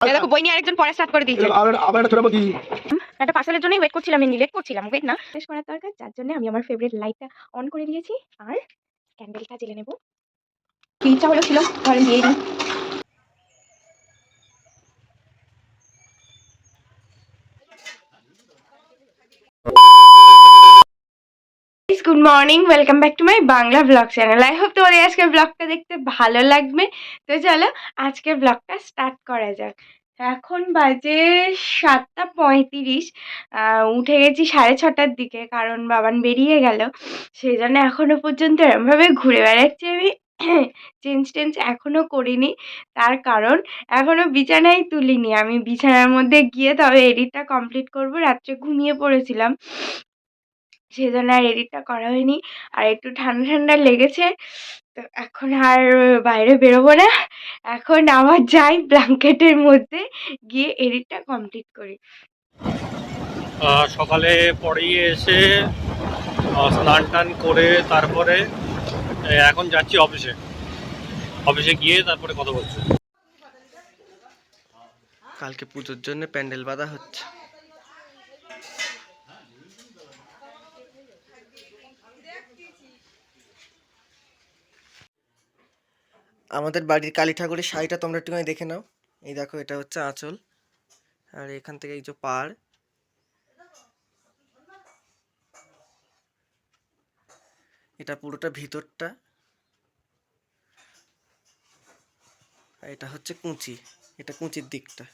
দেখো বই নিয়ে আরেকজন পড়া স্টার্ট করে দিয়েছে। আবার একটা ছোট কি একটা পার্সেলের জন্যই ওয়েট করছিলাম, লেট করছিলাম, ওয়েট না শেষ করার দরকার, যার জন্য আমি আমার ফেভারিট লাইটটা অন করে দিয়েছি আর ক্যান্ডেলটা জ্বেলে নেব। কি ইচ্ছা হলো ছিল ধরেন দিয়ে দিই। Good morning, welcome back to my Bangla blog channel. I hope তোমাদের আজকের ব্লগটা দেখতে ভালো লাগবে। তো চলো আজকের ব্লগটা স্টার্ট করা যাক। এখন বাজে 7:35। উঠে গেছি 6:30টার দিকে, কারণ বাবান বেরিয়ে গেল, সেই জন্য এখনো পর্যন্ত এরমভাবে ঘুরে বেড়াচ্ছি আমি। চেঞ্জ এখনো করিনি, তার কারণ এখনো বিছানায় তুলিনি। আমি বিছানার মধ্যে গিয়ে তবে এডিটটা কমপ্লিট করব। রাত্রে ঘুমিয়ে পড়েছিলাম, সেই জন্য আর এডিটটা করা হয়নি। আর একটু ঠান্ডা ঠান্ডা লেগেছে, তো এখন আর বাইরে বেরোবো না। এখন আবার যাই ব্ল্যাঙ্কেটের মধ্যে গিয়ে এডিটটা কমপ্লিট করি। সকালে পড়িয়ে এসে স্নান টান করে তারপরে এখন যাচ্ছি অফিসে গিয়ে তারপরে কথা বলছি। কালকে পুজোর জন্য প্যান্ডেল বাঁধা হচ্ছে। আমাদের বাড়ির কালী ঠাকুরের শাড়িটা তোমরা একটুখানি দেখে নাও। এই দেখো, এটা হচ্ছে আঁচল, আর এখান থেকে এই যে পাড়, এটা পুরোটা ভিতরটা, আর এটা হচ্ছে কুঁচি, এটা কুঁচির দিকটা।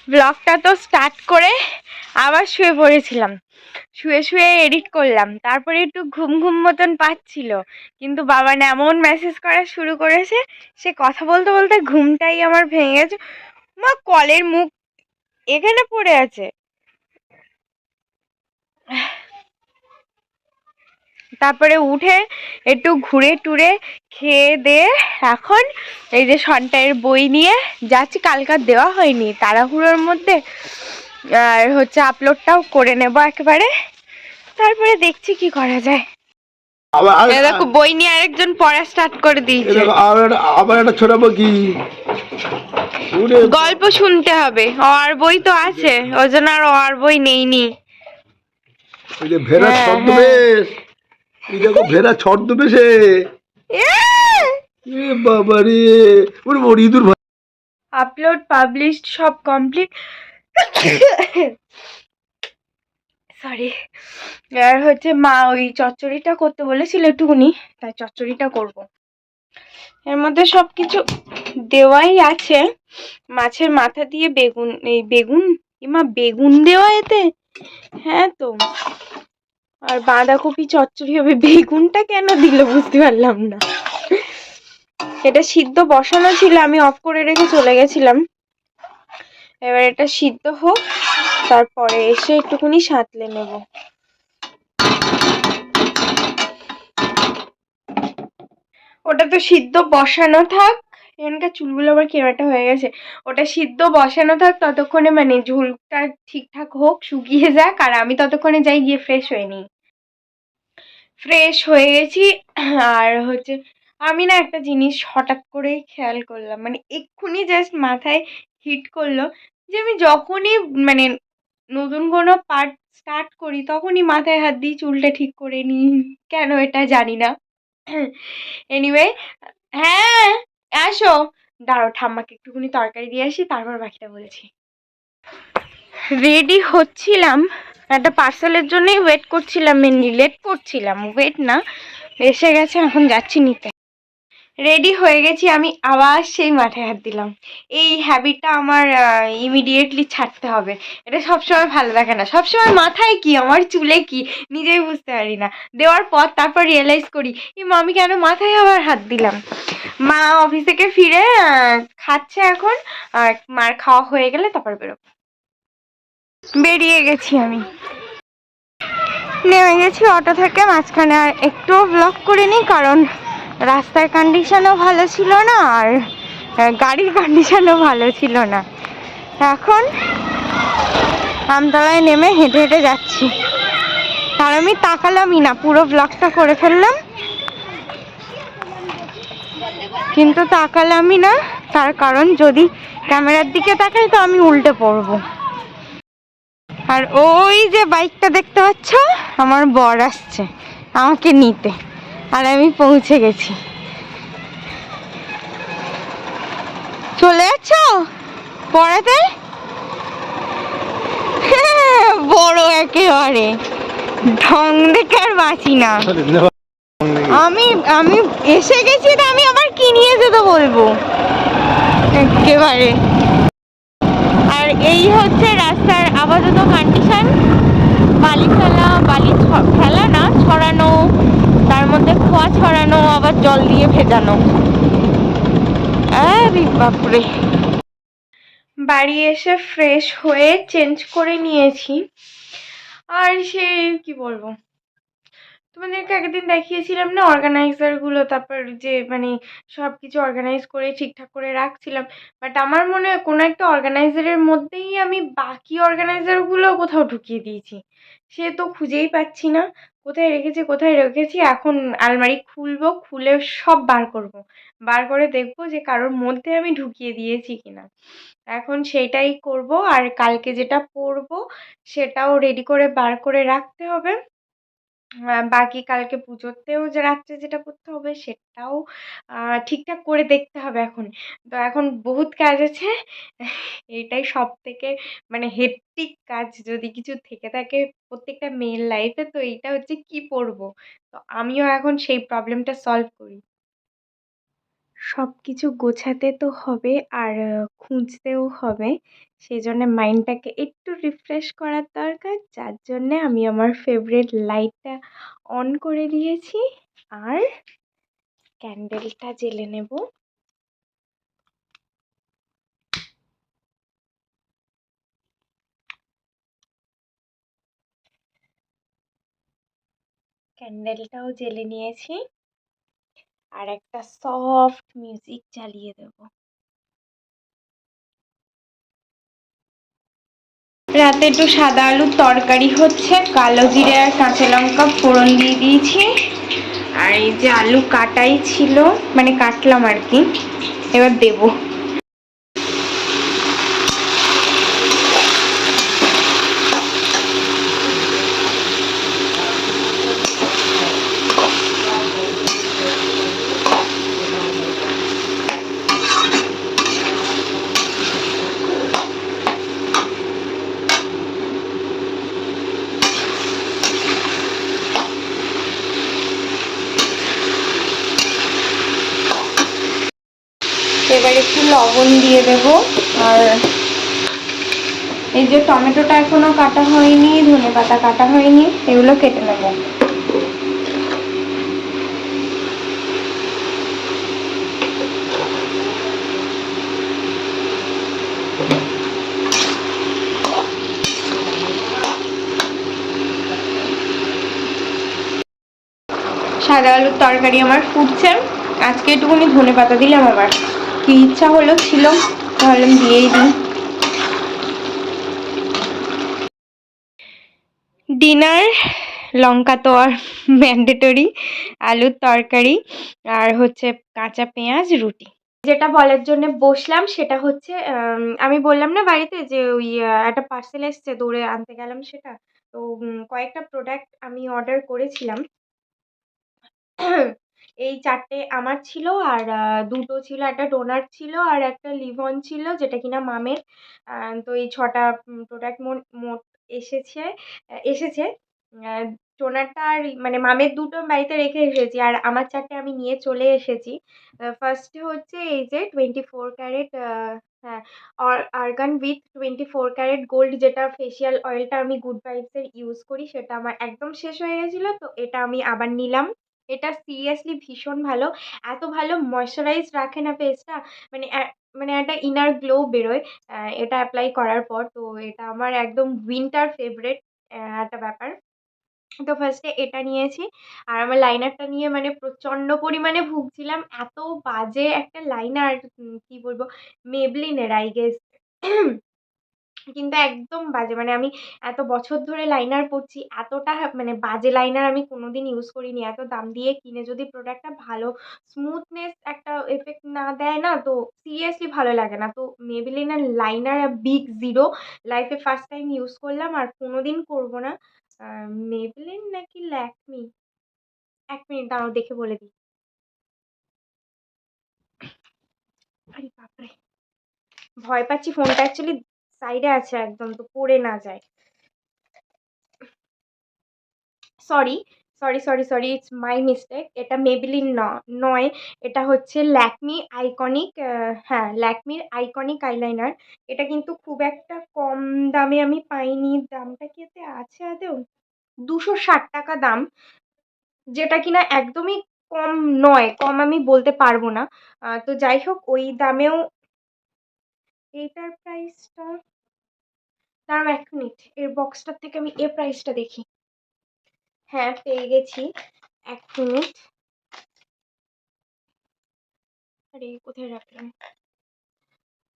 ব্লগটা তো স্টার্ট করে আবার শুয়ে পড়েছিলাম, শুয়ে এডিট করলাম। তারপরে একটু ঘুম ঘুম মতন পাচ্ছিল, কিন্তু বাবা এমন মেসেজ করা শুরু করেছে, সে কথা বলতে বলতে ঘুমটাই আমার ভেঙে গেছে। মা কলের মুখ এখানে পড়ে আছে। তারপরে উঠে একটু ঘুরে টুরে খেয়ে দিয়ে এখন এই যে সন্টায়ের বই নিয়ে যাচ্ছি। কালকার দেওয়া হয়নি তাড়াহুড়োর মধ্যে, আর হচ্ছে আপলোডটাও করে নেব একেবারে, তারপরে দেখছি কি করা যায়। দেখো বই নিয়ে আরেকজন পড়া স্টার্ট করে দিয়েছে। আবার একটা ছোট কি গল্প শুনতে হবে, আর বই তো আছে, ওই জন্য আর বই নেইনি। ভেড়া ছদ্মবেশ, এই দেখো ভেড়া ছদ্মবেশে। বাবারে, ওরে ইঁদুর। আপলোড পাবলিশড সব কমপ্লিট, সরি। আর হচ্ছে মা ওই চচ্চড়িটা করতে বলেছিল একটুখানি, তাই চচ্চড়িটা করব। এর মধ্যে সব কিছু দেওয়াই আছে। মাছের মাথা দিয়ে বেগুন, এই বেগুন, মা বেগুন দেওয়া এতে, হ্যাঁ তো। আর বাঁধাকপি চচ্চড়ি হবে, বেগুনটা কেন দিল বুঝতে পারলাম না। এটা সিদ্ধ বসানো ছিল, আমি অফ করে রেখে চলে গেছিলাম। এবার এটা সিদ্ধ হোক, তারপরে এসে একটুখানি সাঁতলে নেব। ওটা তো সিদ্ধ বসানো থাক, এখানকার চুলগুলো আবার কেমাটা হয়ে গেছে। ওটা সিদ্ধ বসানো থাক, ততক্ষণে মানে ঝোলটা ঠিকঠাক হোক, শুকিয়ে যাক, আর আমি ততক্ষণে যাই গিয়ে ফ্রেশ হয়ে নিই। ফ্রেশ হয়ে গেছি। আর হচ্ছে আমি না একটা জিনিস হঠাৎ করেই খেয়াল করলাম, মানে এক্ষুনি জাস্ট মাথায় হিট করলো, যে আমি যখনই মানে নতুন কোনো পার্ট স্টার্ট করি তখনই মাথায় হাত দিয়ে চুলটা ঠিক করে নিই, কেন এটা জানি না। এনিওয়ে, হ্যাঁ আসো, দাঁড়াও ঠাম্মাকে একটুখানি তরকারি দিয়ে আসি, তারপর বাকিটা বলেছি। রেডি হচ্ছিলাম, একটা পার্সেলের জন্যই ওয়েট করছিলাম, মেনলি লেট করছিলাম, ওয়েট না, এসে গেছে, এখন যাচ্ছি নিতে। রেডি হয়ে গেছি, আমি আবার সেই মাথায় হাত দিলাম। এই হ্যাবিটটা আমার ইমিডিয়েটলি ছাড়তে হবে। এটা সবসময় ভালো লাগে না, সবসময় মাথায় কি আমার চুলে কি নিজেই বুঝতে পারি না। দেওয়ার পর তারপর রিয়েলাইজ করি আমি কেন মাথায় আবার হাত দিলাম। মা অফিস থেকে ফিরে খাচ্ছে এখন, মার খাওয়া হয়ে গেলে তারপর বেরোবো। বেরিয়ে গেছি, আমি নেমে গেছি অটো থেকে। মাঝখানে আর একটুও ব্লক করিনি, কারণ রাস্তার কন্ডিশনও ভালো ছিল না আর গাড়ির কন্ডিশনও ভালো ছিল না। এখন আমতলায় নেমে হেঁটে হেঁটে যাচ্ছি, আর আমি তাকালামই না, পুরো ব্লকটা করে ফেললাম কিন্তু তাকালামই না। তার কারণ যদি ক্যামেরার দিকে তাকাই তো আমি উল্টে পড়বো। আর ওই যে বাইকটা দেখতে পাচ্ছ, আমার বর আসছে আমাকে নিতে, আর আমি পৌঁছে গেছি। চলে যাচ্ছ পড়াতে? বড় একেবারে ঢং দেখে আর বাঁচি না। আমি আমি এসে গেছি, তো আমি আবার কি নিয়ে যেতে বলবো একেবারে। আর এই হচ্ছে রাস্তার আপাতত কন্ডিশন। বালি ফেলা, বালি ফেলা না, ছড়ানো, তার মধ্যে খোয়া ছড়ানো, আবার জল দিয়ে ভেজানো। আরে বাপরে। বাড়ি এসে ফ্রেশ হয়ে চেঞ্জ করে নিয়েছি, আর সে কি বলবো, তোমাদেরকে একদিন দেখিয়েছিলাম না অর্গানাইজারগুলো, তারপর যে মানে সব কিছু অর্গানাইজ করে ঠিকঠাক করে রাখছিলাম। বাট আমার মনে হয় কোনো একটা অর্গানাইজারের মধ্যেই আমি বাকি অর্গানাইজারগুলো কোথাও ঢুকিয়ে দিয়েছি, সে তো খুঁজেই পাচ্ছি না কোথায় রেখেছি কোথায় রেখেছি। এখন আলমারি খুলবো, খুলে সব বার করব, বার করে দেখবো যে কারোর মধ্যে আমি ঢুকিয়ে দিয়েছি কিনা। এখন সেটাই করব, আর কালকে যেটা পরবো সেটাও রেডি করে বার করে রাখতে হবে। বাকি কালকে পুজোতেও যে রাত্রে যেটা করতে হবে সেটাও ঠিকঠাক করে দেখতে হবে এখন। তো এখন বহুত কাজ আছে। এইটাই সবথেকে মানে হেক্টিক কাজ যদি কিছু থেকে থাকে প্রত্যেকটা মেয়ের লাইফে, তো এইটা হচ্ছে কি পরবো। তো আমিও এখন সেই প্রবলেমটা সলভ করি। সবকিছু গোছাতে তো হবে আর খুঁজতেও হবে। সেজন্যে মাইন্ডটাকে একটু রিফ্রেশ করার দরকার। যার জন্যে আমি আমার ফেভারিট লাইটটা অন করে দিয়েছি আর ক্যান্ডেলটা জ্বেলে নেব। ক্যান্ডেলটাও জ্বেলে নিয়েছি আর একটা সফট মিউজিক চালিয়ে দেব। রাতে একটু সাদা আলুর তরকারি হচ্ছে, কালো জিরে আর কাঁচা লঙ্কা ফোড়ন দিয়ে দিয়েছি। আর এই যে আলু কাটাই ছিল, মানে কাটলাম আর কি, এবার দেবো। এবার একটু লবণ দিয়ে দেব, আর এই যে টমেটোটা এখনো কাটা হয়নি, ধনেপাতা কাটা হয়নি, এগুলো কেটে নেব। সাদা আলুর তরকারি আমার ফুটছে। আজকে একটুখানি ধনেপাতা দিলাম, আবার কি ইচ্ছা হলো ছিল, ভাবলাম দিয়েই দিই। ডিনার লঙ্কা তো আর ম্যান্ডেটরি, আলুর তরকারি আর হচ্ছে কাঁচা পেঁয়াজ, রুটি। যেটা বলার জন্য বসলাম সেটা হচ্ছে আমি বললাম না বাড়িতে যে ওই একটা পার্সেল এসছে, দৌড়ে আনতে গেলাম সেটা। তো কয়েকটা প্রোডাক্ট আমি অর্ডার করেছিলাম। এই 4টে আমার ছিল, আর 2টো ছিল, একটা টোনার ছিল আর একটা লিভ-অন ছিল যেটা কিনা মামের। তো এই 6টা প্রোডাক্ট মোট এসেছে। আ টোনারটা আর মানে মামের ২ টো বাড়িতে রেখে এসেছি। আর আমার ৪ টে আমি নিয়ে চলে এসেছি। ফার্স্ট এ হচ্ছে এই যে 24 ক্যারেট হ্যাঁ, আর্গান উইথ 24 ক্যারেট গোল্ড, যেটা ফেসিয়াল অয়েলটা আমি গুড ভাইবস এর ইউজ করি, সেটা আমার একদম শেষ হয়ে গেছিল। তো এটা আমি আবার নিলাম। এটা সিরিয়াসলি ভীষণ ভালো। এত ভালো ময়েশ্চারাইজ রাখে না ফেসটা, মানে মানে একটা ইনার গ্লো বেরোয় এটা এপ্লাই করার পর। তো এটা আমার একদম উইন্টার ফেভারিট একটা ব্যাপার। তো ফার্স্ট এ এটা নিয়েছি। আর আমার লাইনারটা নিয়ে মানে প্রচণ্ড পরিমাণে ভুগছিলাম। এত বাজে একটা লাইনার, কি বলবো? Maybelline এর I guess। কিন্তু একদম বাজে। মানে আমি এত বছর ধরে লাইনার পরছি, এতটা মানে বাজে লাইনার আমি কোনোদিন ইউজ করিনি। এত দাম দিয়ে কিনে যদি প্রোডাক্টটা ভালো স্মুথনেস একটা এফেক্ট না দেয় না, তো সিরিয়াসলি ভালো লাগে না। তো Maybelline এর লাইনার বিগ জিরো লাইফে ফার্স্ট টাইম ইউজ করলাম, আর কোনোদিন করব না। আ Maybelline নাকি Lakme? ১ মিনিট দাঁড়াও দেখে বলে দিই। আরে বাপরে! ভয় পাচ্ছি, ফোনটা অ্যাকচুয়ালি সাইডে আছে একদম, তো পড়ে না যায়। Sorry, sorry, it's my mistake. এটা Maybelline নয়। এটা হচ্ছে Lakme আইকনিক, হ্যাঁ, Lakme র আইকনিক আইলাইনার। এটা কিন্তু খুব একটা কম দামে আমি পাইনি। দামটা কি এতে আছে আদৌ? ৳২৬০ দাম। যেটা কিনা একদমই কম নয়। কম আমি বলতে পারব না। তো যাই হোক, ওই দামেও এইটার প্রাইসটা, দাঁড়াও ১ মিনিট। এর বক্সটার থেকে আমি এর প্রাইসটা দেখি। হ্যাঁ, পেয়ে গেছি। ১ মিনিট। আরে কোথায় রাখলাম?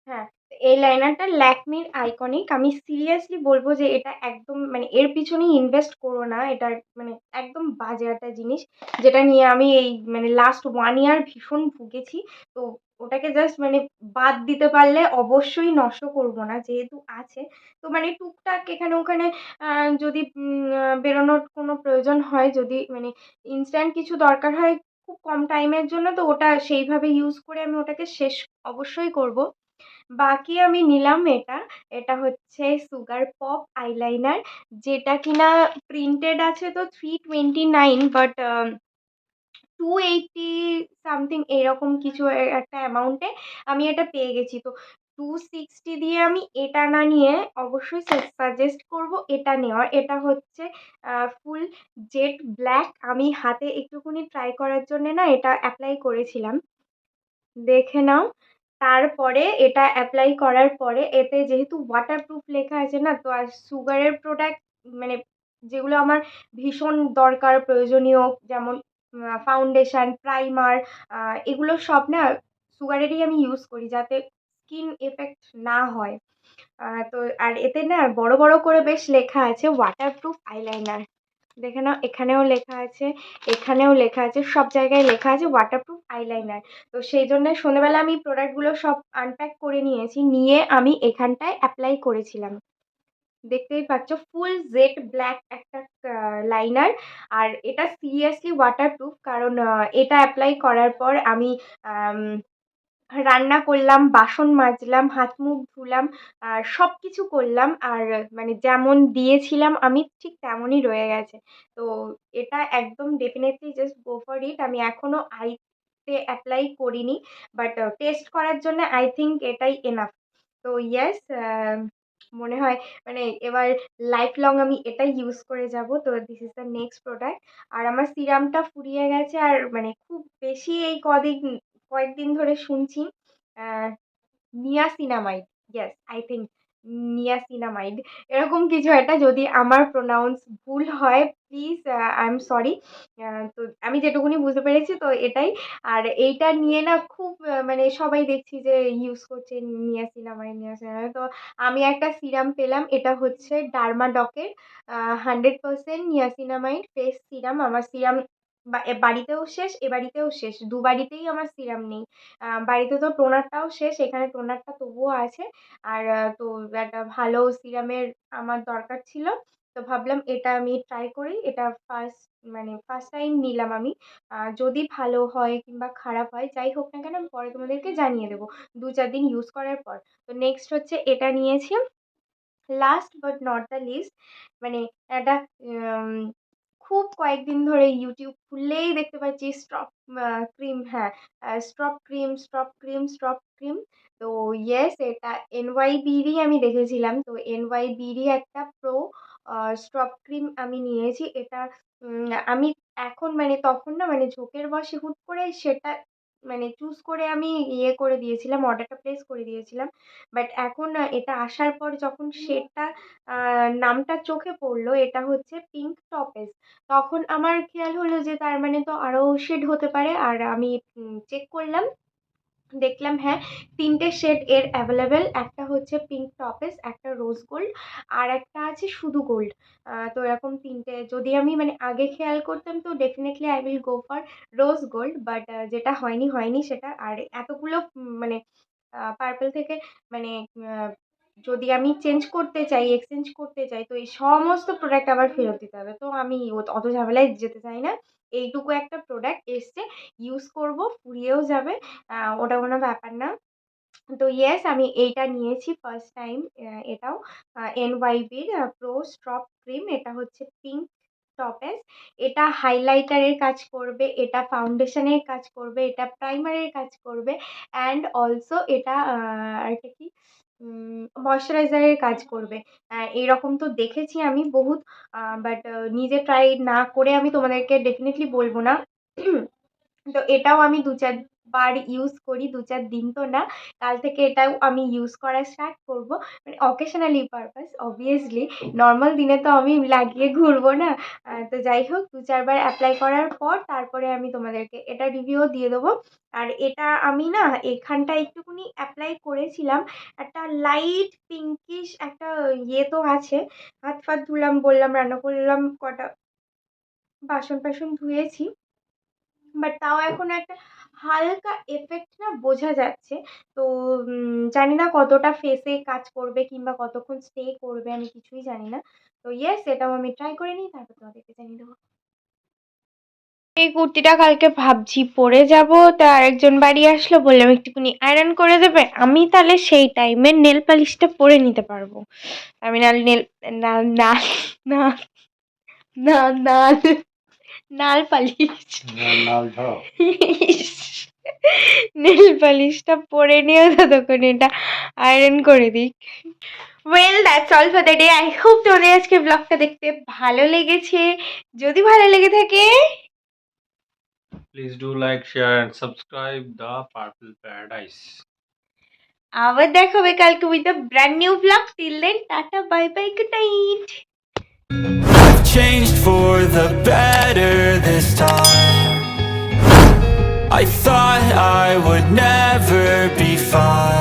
হ্যাঁ, এই লাইনারটা Lakme র আইকনিক। আমি সিরিয়াসলি বলব যে এটা একদম মানে এর পিছনে ইনভেস্ট করো না। এটা মানে একদম বাজে একটা জিনিস, যেটা নিয়ে আমি এই মানে লাস্ট 1 ইয়ার ভীষণ ভুগেছি। তো ওটাকে জাস্ট মানে বাদ দিতে পারলে অবশ্যই নষ্ট করব না, যেহেতু আছে। তো মানে টুকটাক এখানে ওখানে যদি বেরোনোর কোনো প্রয়োজন হয়, যদি মানে ইনস্ট্যান্ট কিছু দরকার হয় খুব কম টাইমের জন্য, তো ওটা সেইভাবে ইউজ করে আমি ওটাকে শেষ অবশ্যই করব। বাকি আমি নিলাম এটা। এটা হচ্ছে সুগার পপ আইলাইনার, যেটা কিনা প্রিন্টেড আছে তো 329, বাট 280 সামথিং এরকম কিছু একটা অ্যামাউন্টে আমি এটা পেয়ে গেছি। তো 260 দিয়ে আমি এটা না নিয়ে অবশ্যই সাজেস্ট করব এটা নেওয়ার। এটা হচ্ছে ফুল জেড ব্ল্যাক। আমি হাতে একটুখানি ট্রাই করার জন্যে না এটা এপ্লাই করেছিলাম। দেখে নাও। তারপরে এটা এপ্লাই করার পরে এতে যেহেতু ওয়াটারপ্রুফ লেখা আছে না, তো আর সুগারের প্রোডাক্ট মানে যেগুলো আমার ভীষণ দরকার প্রয়োজনীয়, যেমন ফাউন্ডেশন, প্রাইমার, এগুলো সব না সুগারেরই আমি ইউজ করি, যাতে স্কিন এফেক্ট না হয়। তো আর এতে না বড়, বড় করে বেশ লেখা আছে ওয়াটারপ্রুফ আইলাইনার। দেখে নাও, এখানেও লেখা আছে, এখানেও লেখা আছে, সব জায়গায় লেখা আছে ওয়াটারপ্রুফ আইলাইনার। তো সেই জন্য সন্ধ্যাবেলা আমি প্রোডাক্টগুলো সব আনপ্যাক করে নিয়েছি। নিয়ে আমি এখানটায় এপ্লাই করেছিলাম। দেখতেই পাচ্ছ ফুল জেড ব্ল্যাক একটা লাইনার। আর এটা সিরিয়াসলি ওয়াটারপ্রুফ, কারণ এটা এপ্লাই করার পর আমি আম রান্না করলাম, বাসন মাজলাম, হাত মুখ ধুলাম, সবকিছু করলাম। আর মানে যেমন দিয়েছিলাম আমি ঠিক তেমনই রয়ে গেছে। তো এটা একদম definitely just go for it. আমি এখনো আইতে এপ্লাই করিনি। বাট টেস্ট করার জন্য আই থিংক এটাই এনাফ। তো ইয়েস, মনে হয় মানে এবার লাইফ লং আমি এটাই ইউজ করে যাব। তো this is the next product. আর আমার সিরামটা ফুরিয়ে গেছে। আর মানে খুব বেশি এই কয়েকদিন ধরে শুনছি uh niacinamide. Yes, I think niacinamide. এরকম কিছু একটা, যদি আমার প্রোনাউন্স ভুল হয় প্লিজ আই এম সরি। তো আমি যেটুকুনি বুঝতে পেরেছি তো এটাই। আর এইটা নিয়ে না খুব মানে সবাই দেখছি যে ইউজ করছে নিয়াসিনামাইড। তো আমি একটা সিরাম পেলাম। এটা হচ্ছে ডার্মাডকের 100% নিয়াসিনামাইড ফেস সিরাম। আমার সিরাম বাড়িতেও শেষ, এ বাড়িতেও শেষ। ২ বাড়িতেই আমার সিরাম নেই। বাড়িতে তো টোনারটাও শেষ, এখানে টোনারটা তবুও আছে। আর তো একটা ভালো সিরামের আমার দরকার ছিল। তো ভাবলাম এটা আমি ট্রাই করি। এটা ফার্স্ট টাইম নিলাম আমি। যদি ভালো হয় কিংবা খারাপ হয়, যাই হোক না কেন, আমি পরে তোমাদেরকে জানিয়ে দেবো ২-৪ দিন ইউজ করার পর। তো নেক্সট হচ্ছে এটা নিয়েছি। Last but not the least, মানে একটা উম, খুব কয়েকদিন ধরে ইউটিউব খুললেই দেখতে পাচ্ছি স্ট্রপ ক্রিম, হ্যাঁ স্ট্রপ ক্রিম, স্ট্রপ ক্রিম, স্ট্রপ ক্রিম। তো ইয়েস, এটা এনওয়াইবিরই আমি দেখেছিলাম। তো এনওয়াইবিরই একটা প্রো স্ট্রপ ক্রিম আমি নিয়েছি। এটা আমি এখন মানে তখন না মানে ঝোঁকের বশে হুট করে সেটা মানে চুজ করে আমি ইয়ে করে দিয়েছিলাম, অর্ডারটা প্লেস করে দিয়েছিলাম। বাট এখন এটা আসার পর যখন সেটা নামটা চোখে পড়লো, এটা হচ্ছে পিঙ্ক টপেস, তখন আমার খেয়াল হলো যে তার মানে তো আরও শেড হতে পারে। আর আমি চেক করলাম, দেখলাম হ্যাঁ 3টে শেড এর অ্যাভেলেবেল। একটা হচ্ছে পিঙ্ক টপেস, একটা রোজ গোল্ড, আর একটা আছে শুধু গোল্ড। তো এরকম 3টে যদি আমি মানে আগে খেয়াল করতাম তো definitely I will go for rose gold, but যেটা হয়নি হয়নি সেটা। আর এতগুলো মানে পার্পল থেকে মানে আহ, যদি আমি চেঞ্জ করতে চাই, এক্সচেঞ্জ করতে চাই, তো এই সমস্ত প্রোডাক্ট আবার ফেরত দিতে হবে। তো আমি অত ঝামেলায় যেতে চাই না। এইটুকু একটা প্রোডাক্ট এসছে, ইউজ করব, ফুরিয়েও যাবে, ওটা কোনো ব্যাপার না। তো ইয়েস, আমি এইটা নিয়েছি ফার্স্ট টাইম। এটাও এনওয়াইবির প্রো স্ট্রপ ক্রিম। এটা হচ্ছে পিঙ্ক টপেস। এটা হাইলাইটারের কাজ করবে, এটা ফাউন্ডেশনের কাজ করবে, এটা প্রাইমারের কাজ করবে, অ্যান্ড অলসো এটা আরেকটা কি ময়শ্চারাইজারের কাজ করবে। এইরকম তো দেখেছি আমি বহুত, বাট নিজে ট্রাই না করে আমি তোমাদেরকে ডেফিনেটলি বলবো না। তো এটাও আমি 2-4 বার ইউজ করি, 2-4 দিন তো না। কাল থেকে এটাও আমি ইউজ করা স্টার্ট করব, মানে অকেশনালি পারপাস অবভিয়াসলি। নর্মাল দিনে তো আমি লাগিয়ে ঘুরবো না। তো যাই হোক, 2-4 বার অ্যাপ্লাই করার পর তারপরে আমি তোমাদেরকে এটা রিভিউ দিয়ে দেবো। আর এটা আমি না এখানটা একটুখানি অ্যাপ্লাই করেছিলাম, একটা লাইট পিঙ্কিশ একটা ইয়ে তো আছে। হাত ফাত ধুলাম, বললাম রান্না করলাম, কটা বাসন টাসন ধুয়েছি, বাট তাও এখন একটা হালকা এফেক্ট না বোঝা যাচ্ছে। তো জানি না কতটা ফেসে কাজ করবে কিংবা কতক্ষণ স্টে করবে, আমি কিছুই জানি না। তো ইয়েস, এটাও আমি ট্রাই করে নিই, তারপর তোমাদেরকে জানিয়ে দেবো। এই কুর্তিটা কালকে ভাবছি পরে যাব, তা আরেকজন বাড়ি আসলো, বললাম একটুখানি আয়রন করে দেবে, আমি তাহলে সেই টাইমে নেল পালিশটা পরে নিতে পারবো। আমি নাহলে না না না না নাল নাল পালিশ নেল পালিশটা পরে নিয়েও ততক্ষণ এটা আয়রন করে দিক। Well that's all for the day. I hope তোমাদের আজকে ব্লগটা দেখতে ভালো লেগেছে। যদি ভালো লেগে থাকে Please do like, share, and subscribe the Purple Paradise. আবার দেখা হবে কালকে with a brand new blog. Till then tata, bye bye, good night. I've changed for the better this time. I thought I would never be fine.